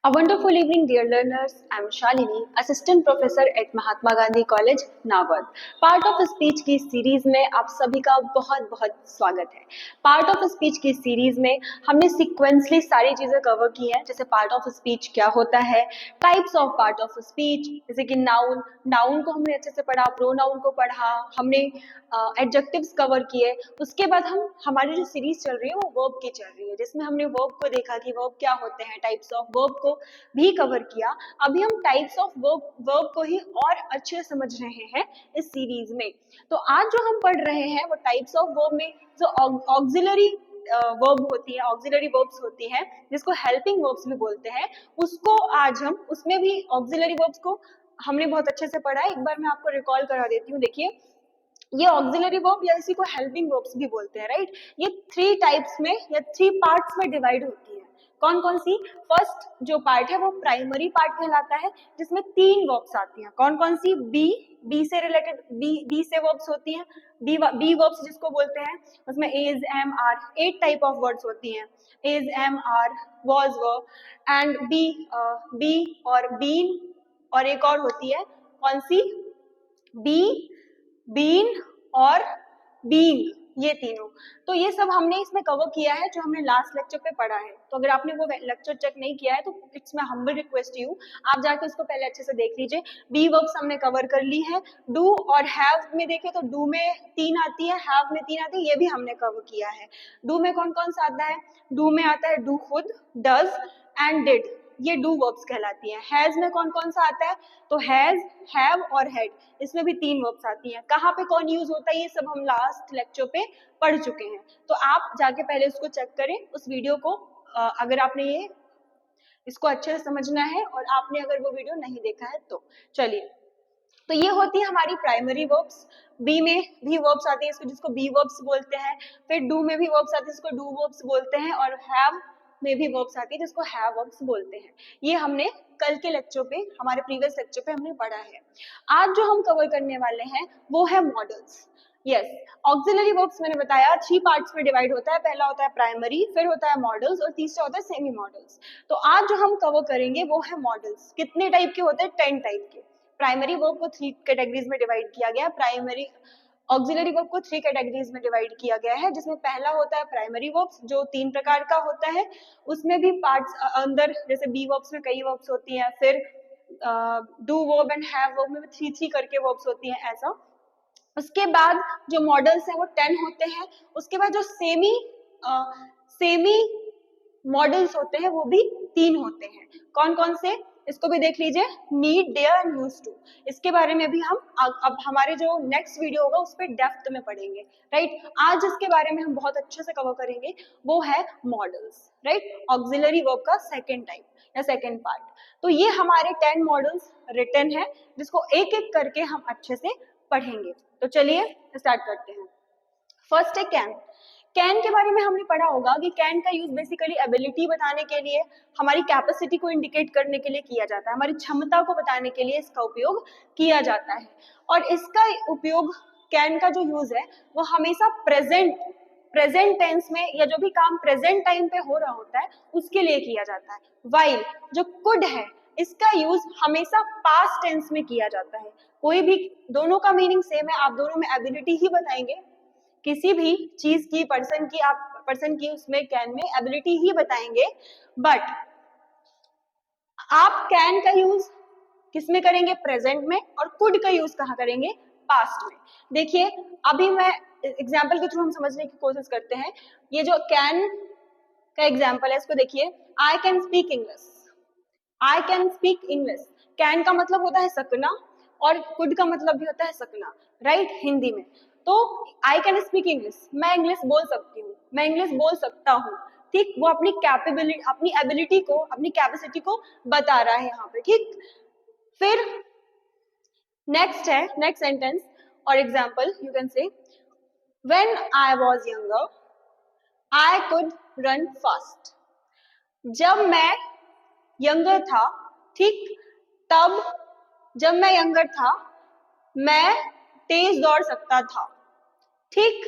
A wonderful evening, dear learners. I am Shalini, Assistant Professor at Mahatma Gandhi College, Nagod. Part of speech की series में आप सभी का बहुत बहुत स्वागत है। पार्ट ऑफ स्पीच की सीरीज में हमने सिक्वेंसली सारी चीजें कवर की हैं, जैसे पार्ट ऑफ स्पीच क्या होता है, types of part of speech, जैसे कि नाउन, नाउन को हमने अच्छे से पढ़ा, प्रोनाउन को पढ़ा, हमने एडजेक्टिव्स कवर किए। उसके बाद हमारी जो सीरीज चल रही है वो वर्ब की चल रही है, जिसमें हमने वर्ब को देखा कि वर्ब क्या होते हैं, टाइप्स ऑफ वर्ब को भी कवर किया। अभी हम टाइप्स ऑफ वर्ब को ही और अच्छे से समझ रहे हैं इस सीरीज में। तो आज जो हम पढ़ रहे हैं वो टाइप्स ऑफ वर्ब में जो ऑक्सिलरी वर्ब होती है, ऑक्सिलरी वर्ब्स होती हैं, जिसको हेल्पिंग वर्ब्स भी बोलते हैं, उसको आज हम उसमें भी ऑक्सिलरी वर्ब्स को हमने बहुत अच्छे से पढ़ा है। एक बार मैं आपको रिकॉल करा देती हूँ। देखिए, ये ऑक्सिलरी वर्ब या इसी को हेल्पिंग वर्ब्स भी बोलते हैं, राइट। ये थ्री टाइप्स में या थ्री पार्ट्स में डिवाइड होती है। कौन कौन सी? फर्स्ट जो पार्ट है वो प्राइमरी पार्ट कहलाता है, जिसमें तीन वर्ब्स आती हैं। कौन कौन सी? बी से रिलेटेड, बी से वर्ब्स होती हैं, बी वर्ब्स जिसको बोलते हैं। उसमें is, am, are, 8 type of words होती हैं। Is, am, are, was, were and be और बीन, और एक और होती है कौन सी? बी, बीन और बीइंग, ये तीनों। तो ये सब हमने इसमें कवर किया है, जो हमने लास्ट लेक्चर पे पढ़ा है। तो अगर आपने वो लेक्चर चेक नहीं किया है तो it's my humble request you, आप जाके उसको पहले अच्छे से देख लीजिए। बी वर्ब्स हमने कवर कर ली है। डू और हैव में देखें तो डू में 3 आती है, हैव में 3 आती है, ये भी हमने कवर किया है। डू में कौन कौन सा आता है? डू में आता है डू खुद, डज एंड डिड, ये डू वर्ब्स कहलाती हैं। हैज में कौन कौन सा आता है? तो हैज, हैव और हैड, इसमें भी 3 वर्ब्स आती हैं। कहाँ पे कौन यूज होता है ये सब हम लास्ट लेक्चर पे पढ़ चुके हैं। तो आप जाके पहले उसको चेक करें, उस वीडियो को, अगर आपने इसको अच्छे से समझना है और आपने अगर वो वीडियो नहीं देखा है तो। चलिए, तो ये होती है हमारी प्राइमरी वर्ब्स। बी में भी वर्ब्स आती है, इसको जिसको बी वर्ब्स बोलते हैं। फिर डू में भी वर्ब्स आती है, इसको डू वर्ब्स बोलते हैं। और हैव में भी वर्ब्स आती है, जिसको हैव वर्ब्स बोलते हैं। ये हमने कल के लेक्चर पे, हमारे प्रीवियस लेक्चर पे हमने पढ़ा है। आज जो हम कवर करने वाले हैं वो है मॉडल्स। यस, ऑक्सिलरी वर्ब्स मैंने बताया 3 पार्ट्स में डिवाइड होता है। पहला होता है प्राइमरी, फिर होता है मॉडल्स और तीसरा होता है सेमी मॉडल्स। तो आज जो हम कवर करेंगे वो है मॉडल्स। कितने टाइप के होते हैं? 10 टाइप के। प्राइमरी वर्ब को 3 कैटेगरीज में डिवाइड किया गया है। प्राइमरी ऑक्सिलरी वर्ब को 3 कैटेगरीज में डिवाइड किया गया है, जिसमें पहला होता है प्राइमरी वर्ब्स, जो 3 प्रकार का होता है। उसमें भी पार्ट्स अंदर, जैसे बी वर्ब्स में कई वर्ब्स होती हैं, फिर do verb and have verb में 3 करके वर्ब्स होती हैं, ऐसा। उसके बाद जो मॉडल्स हैं वो 10 होते हैं। उसके बाद जो सेमी मॉडल्स होते हैं वो भी 3 होते हैं। कौन कौन से? इसको भी देख लीजिए, need, dare and used to. इसके बारे में भी हम अब हमारे जो नेक्स्ट वीडियो होगा उस पर डेप्थ में पढ़ेंगे, राइट। आज जिसके बारे में हम बहुत अच्छे से कवर करेंगे वो है मॉडल्स, राइट। ऑक्सिलरी वर्ब का सेकेंड टाइप या सेकेंड पार्ट। तो ये हमारे 10 मॉडल्स रिटन है, जिसको एक एक करके हम अच्छे से पढ़ेंगे। तो चलिए स्टार्ट करते हैं। फर्स्ट है कैन। कैन के बारे में हमने पढ़ा होगा कि कैन का यूज बेसिकली एबिलिटी बताने के लिए, हमारी कैपेसिटी को इंडिकेट करने के लिए किया जाता है, हमारी क्षमता को बताने के लिए इसका उपयोग किया जाता है। और इसका उपयोग, कैन का जो यूज है वो हमेशा प्रेजेंट टेंस में, या जो भी काम प्रेजेंट टाइम पे हो रहा होता है उसके लिए किया जाता है। वाइल जो कुड है, इसका यूज हमेशा पास्ट टेंस में किया जाता है। कोई भी, दोनों का मीनिंग सेम है, आप दोनों में एबिलिटी ही बताएंगे। किसी भी चीज की, पर्सन की उसमें कैन में एबिलिटी ही बताएंगे। बट आप कैन का यूज किस में करेंगे? प्रेजेंट में। और कुड का यूज कहाँ करेंगे? पास्ट में। देखिए, अभी मैं एग्जाम्पल के थ्रू हम समझने की कोशिश करते हैं। ये जो कैन का एग्जाम्पल है, इसको देखिए, I can speak English. I can speak English, can का मतलब होता है सकना, और कुड का मतलब भी होता है सकना, राइट, हिंदी में। तो आई कैन स्पीक इंग्लिश, मैं इंग्लिश बोल सकती हूँ, मैं इंग्लिश बोल सकता हूँ, ठीक। वो अपनी कैपेबिलिटी, अपनी एबिलिटी को, अपनी कैपेसिटी को बता रहा है यहाँ पे, ठीक। फिर नेक्स्ट है, नेक्स्ट सेंटेंस और example, you can say, when I was younger I could run fast. जब मैं यंगर था, ठीक, तब जब मैं यंगर था मैं तेज दौड़ सकता था, ठीक।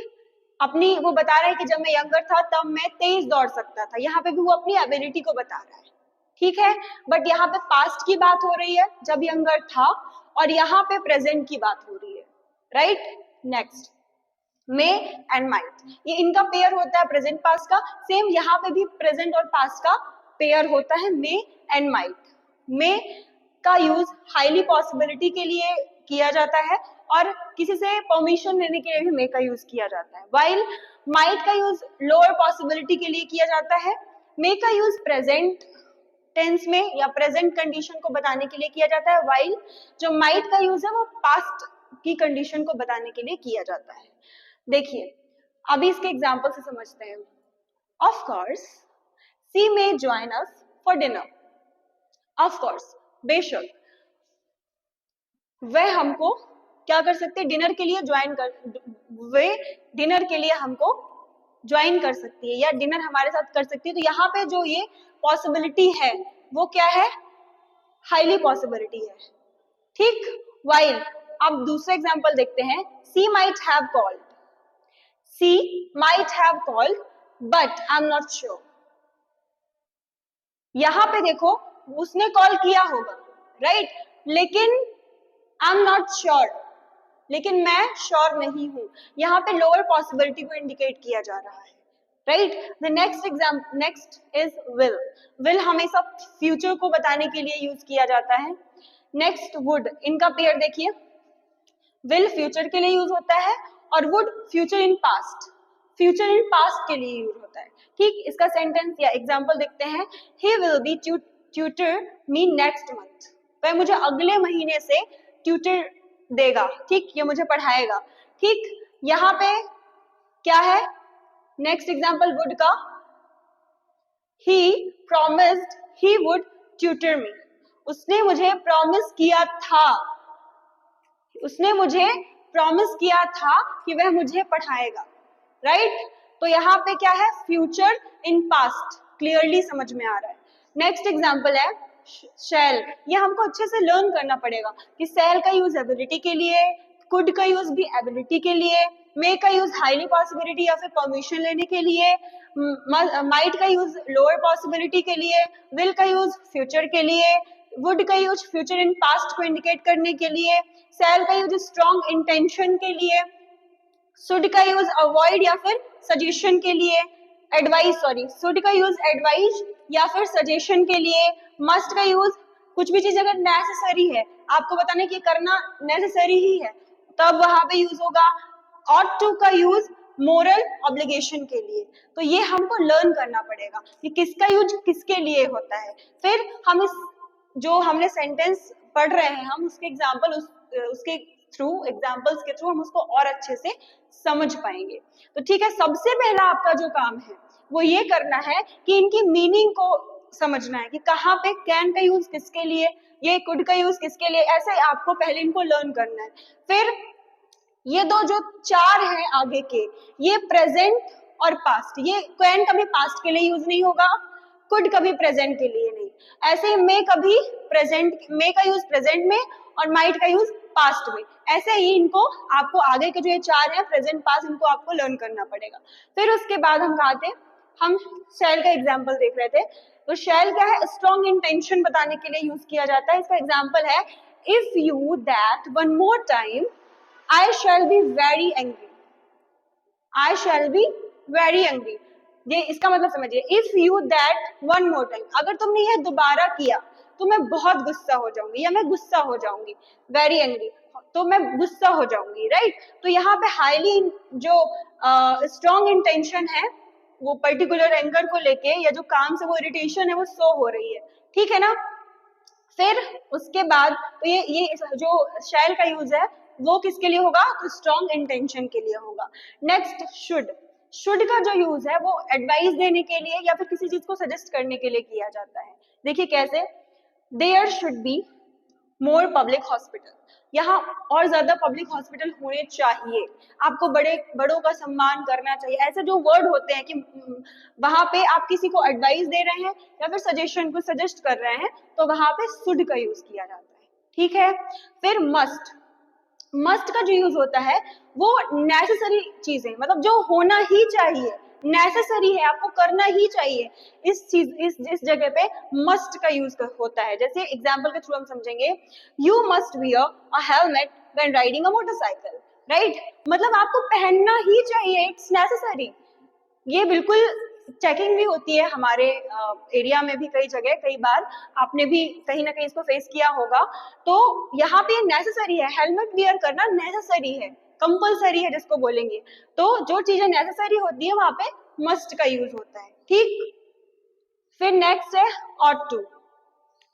अपनी वो बता रहा है कि जब मैं यंगर था तब मैं तेज दौड़ सकता था। यहाँ पे भी वो अपनी एबिलिटी को बता रहा है, ठीक है, बट यहाँ पे पास्ट की बात हो रही है जब यंगर था, और यहाँ पे प्रेजेंट की बात हो रही है, right. Next, may and might, ये इनका पेयर होता है प्रेजेंट पास्ट का। सेम यहाँ पे भी प्रेजेंट और पास्ट का पेयर होता है मे एंड माइट। मे का यूज हाईली पॉसिबिलिटी के लिए किया जाता है और किसी से परमिशन लेने के लिए भी मे का यूज किया जाता है, वाइल माइट का यूज लोअर पॉसिबिलिटी के लिए किया जाता है। मे का यूज प्रेजेंट टेंस में या प्रेजेंट कंडीशन को बताने के लिए किया जाता है, वाइल जो माइट का यूज है वो पास्ट की कंडीशन को बताने के लिए किया जाता है। देखिए अभी इसके एग्जाम्पल से समझते हैं। Of course she may join us for dinner. Of course, बेशक वह हमको क्या कर सकते हैं, डिनर के लिए वे डिनर के लिए हमको ज्वाइन कर सकती है या डिनर हमारे साथ कर सकती है। तो यहाँ पे जो ये पॉसिबिलिटी है वो क्या है, हाईली पॉसिबिलिटी है, ठीक। वाइल अब दूसरा एग्जांपल देखते हैं, she might have called. She might have called but I am not sure. यहां पे देखो उसने कॉल किया होगा, राइट, लेकिन आई एम नॉट श्योर, लेकिन मैं श्योर नहीं हूं। यहाँ पे लोअर पॉसिबिलिटी को इंडिकेट किया जा रहा है, right. The next is will. Will हमेशा फ्यूचर को बताने के लिए यूज किया जाता है। नेक्स्ट वुड, इनका पेयर देखिए, विल फ्यूचर के लिए यूज होता है और would future in past, future in past के लिए यूज होता है, ठीक। इसका सेंटेंस या एग्जांपल देखते हैं, he will be tutor me next month. वह मुझे अगले महीने से ट्यूटर देगा, ठीक, ये मुझे पढ़ाएगा, ठीक। यहाँ पे क्या है, नेक्स्ट एग्जांपल वुड का, he promised he would tutor me। उसने मुझे प्रॉमिस किया था, उसने मुझे प्रॉमिस किया था कि वह मुझे पढ़ाएगा, राइट। तो यहाँ पे क्या है, फ्यूचर इन पास्ट क्लियरली समझ में आ रहा है। नेक्स्ट एग्जांपल है शैल। ये हमको अच्छे से लर्न करना पड़ेगा कि शैल का यूज एबिलिटी के लिए, कुड का यूज भी एबिलिटी के लिए, मे का यूज हाईली पॉसिबिलिटी या फिर परमिशन लेने के लिए, माइट का यूज लोअर पॉसिबिलिटी के लिए, विल का यूज फ्यूचर के लिए, वुड का यूज फ्यूचर इन पास्ट को इंडिकेट करने के लिए, शैल का यूज स्ट्रॉन्ग इंटेंशन के लिए, शुड का यूज अवॉइड या फिर सजेशन के लिए, एडवाइस शुड का यूज एडवाइस या फिर सजेशन के लिए, मस्ट का यूज कुछ भी चीज अगर नेसेसरी है, आपको बताना कि करना नेसेसरी ही है, तब वहां पे यूज होगा। ऑट टू का यूज मोरल ऑब्लिगेशन के लिए। तो ये हमको लर्न करना पड़ेगा कि किसका यूज किसके लिए होता है। फिर हम इस जो हमने सेंटेंस पढ़ रहे हैं, हम उसके एग्जाम्पल उसके थ्रू, एग्जाम्पल्स के थ्रू हम उसको और अच्छे से समझ पाएंगे। तो ठीक है, सबसे पहला आपका जो काम है वो ये करना है कि इनकी मीनिंग को समझना है कि कहाँ पे कैन का यूज किसके लिए, ये कुड का यूज किसके लिए, ऐसे आपको पहले इनको लर्न करना है। फिर ये दो जो चार हैं आगे के, ये प्रेजेंट और पास्ट, ये कैन कभी पास्ट के लिए यूज नहीं होगा, कुड कभी प्रेजेंट के लिए नहीं, ऐसे ही मे कभी प्रेजेंट, मे का यूज प्रेजेंट में और माइट का यूज पास्ट में। ऐसे ही इनको आपको आगे के जो ये चार हैं प्रेजेंट पास्ट, इनको आपको लर्न करना पड़ेगा। फिर उसके बाद हम कहा थे, हम शैल का एग्जाम्पल देख रहे थे। तो शैल क्या है, स्ट्रॉन्ग इंटेंशन बताने के लिए यूज किया जाता है। इसका एग्जाम्पल है, if you that one more time I shall be very angry। I shall be very angry। ये इसका मतलब समझिए, if you that one more time, अगर तुमने ये दोबारा किया तो मैं बहुत गुस्सा हो जाऊंगी या मैं गुस्सा हो जाऊंगी, very angry, तो मैं गुस्सा हो जाऊंगी, राइट। तो यहाँ पे हाईली जो स्ट्रॉन्ग इंटेंशन है वो पर्टिकुलर एंगर को लेके या जो काम से वो इरिटेशन है वो शो हो रही है, ठीक है ना। फिर उसके बाद तो ये जो शैल का यूज है वो किसके लिए होगा, तो स्ट्रॉन्ग इंटेंशन के लिए होगा। Next should. शुड का जो यूज है वो एडवाइस देने के लिए या फिर किसी चीज को सजेस्ट करने के लिए किया जाता है। देखिए कैसे, there should be more public hospital, यहाँ और ज्यादा पब्लिक हॉस्पिटल होने चाहिए, आपको बड़ों का सम्मान करना चाहिए। ऐसे जो वर्ड होते हैं कि वहां पे आप किसी को एडवाइस दे रहे हैं या फिर सजेशन को सजेस्ट कर रहे हैं, तो वहां पे शुड का यूज किया जाता है, ठीक है। फिर मस्ट। मस्ट का जो यूज होता है वो नेसेसरी चीजें, मतलब जो होना ही चाहिए, नेसेसरी है, आपको करना ही चाहिए। इस जगह पे मस्ट का यूज होता है। जैसे एग्जाम्पल के थ्रू हम समझेंगे, you must wear a helmet when riding a motorcycle, right? मतलब आपको पहनना ही चाहिए, इट्स नेसेसरी। ये बिल्कुल चेकिंग भी होती है हमारे एरिया में भी, कई जगह, कई बार आपने भी कहीं ना कहीं इसको फेस किया होगा। तो यहाँ पे नेसेसरी है, हेलमेट वियर करना नेसेसरी है, कंपलसरी है जिसको बोलेंगे। तो जो चीजें नेसेसरी होती है वहां पे मस्ट का यूज होता है, ठीक। फिर नेक्स्ट है ऑट टू।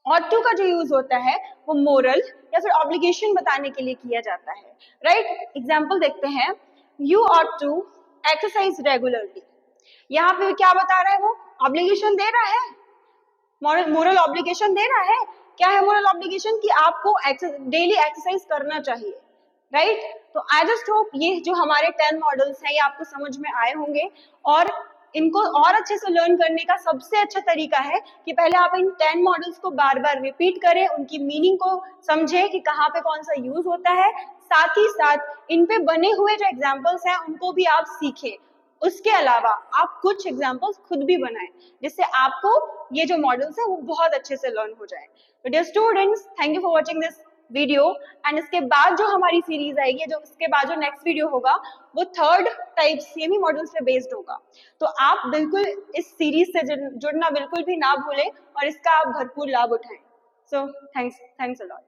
ऑट टू का जो यूज होता है वो मोरल या फिर ऑब्लिगेशन बताने के लिए किया जाता है, राइट? एग्जाम्पल देखते हैं, you ought to exercise regularly. यहाँ पे क्या बता रहा है वो? ऑब्लिगेशन दे रहा है, मोरल ऑब्लिगेशन दे रहा है। क्या है मोरल ऑब्लिगेशन? कि आपको डेली एक्सरसाइज करना चाहिए, राइट? तो आई जस्ट होप ये जो हमारे 10 मॉडल्स हैं ये आपको समझ में आए होंगे, और इनको और अच्छे से लर्न करने का सबसे अच्छा तरीका है कि पहले आप इन 10 मॉडल्स को बार बार रिपीट करें, उनकी मीनिंग को समझें कि कहाँ पे कौन सा यूज होता है, साथ ही साथ इन पे बने हुए जो एग्जाम्पल्स हैं उनको भी आप सीखें। उसके अलावा आप कुछ एग्जाम्पल्स खुद भी बनाएं, जिससे आपको ये जो मॉडल्स है वो बहुत अच्छे से लर्न हो जाए। तो dear students, thank you for watching this video. And इसके बाद जो हमारी सीरीज आएगी, जो इसके बाद जो नेक्स्ट वीडियो होगा वो थर्ड टाइप सेमी मॉडल्स पे बेस्ड होगा। तो आप बिल्कुल इस सीरीज से जुड़ना बिल्कुल भी ना भूलें और इसका आप भरपूर लाभ उठाएं। So thanks a lot.